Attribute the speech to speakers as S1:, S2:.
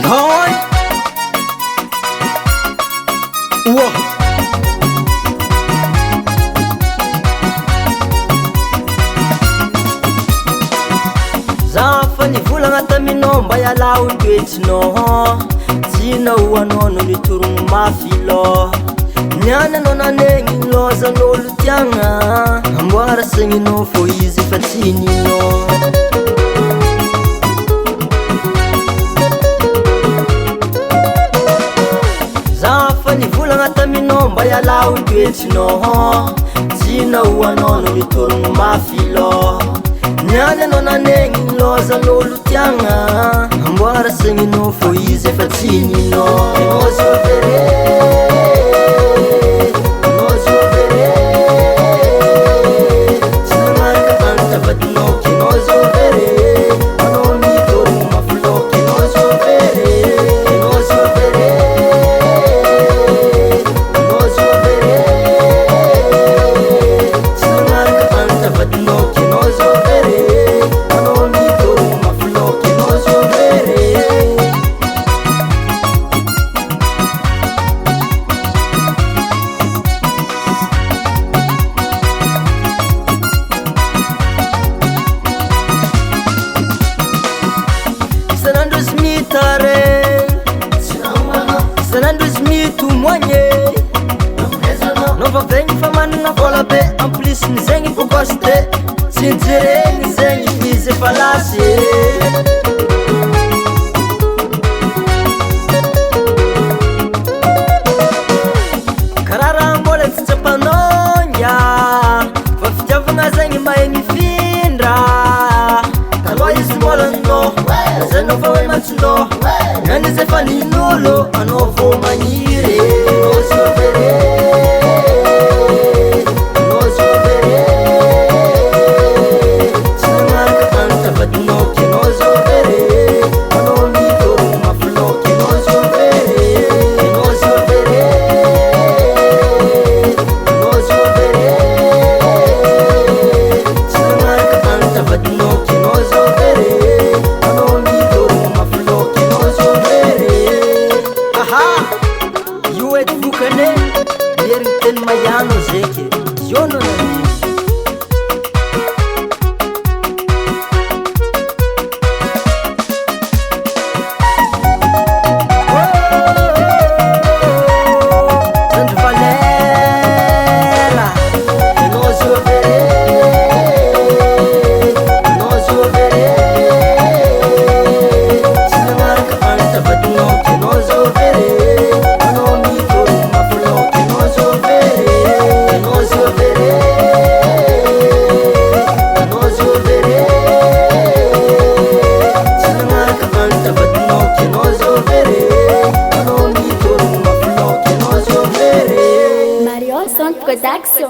S1: Hi. Whoa. Zafany volagna taminao mba iala toetrinao Tinao anao no mitorogno mafy lô Niany anao nanegny lozan'olo tiagna Amboara sagninao fô izy efa tsy ninao Zafany volagna taminao mba iala toetrinao Tinao anao no mitorogno mafy lô Niany anao nanegny lozan'olo tiagna Amboara sagninao fô izy efa tsy ninao Enao zovere Enao zovere Tsy nagnaraka fantatra vadinao ke enao zovere Anao mitorogno mafy lô ke enao zovere Enao zovere Enao zovere Tsy nagnaraka fantatra vadinao ke enao zovere Anao mitorogno mafy lô ke enao zovere Sanandro izy mitare Sanandro izy mitomoigné Nao vavegny fa managna vola be En plus n'zegny fôkôsy Tsy nijeregny zegny izy efa lasy Karaha raha mbola tsy tsapanônga Fa fitiavagna zegny mahay mifindra Taloha izy mbola ninao Zanao fa hoe mantsinao Niany izy efa nin'olo Anao vao magniry Enao zovere Enao zovere Tsy nagnaraka fantatra vadinao ke enao zovere Anao mitorogno mafy lô ke enao zovere Enao zovere Enao zovere Tsy nagnaraka fantatra vadinao ke enao zovere Anao mitorogno mafy lô ke enao zovere Aha! Io edy vokane Mierigny teny maiano zeky Io anao naniny Sandro Valera Enao zovere Enao zovere Tsy nagnaraka fantatra vadinao ke enao zovere Anao mitorogno mafy lô ke enao zovere Enao zovere Enao zovere Tsy nagnaraka fantatra vadinao ke enao zovere Anao mitorogno mafy lô ke enao zovere
S2: Mario Sound Production.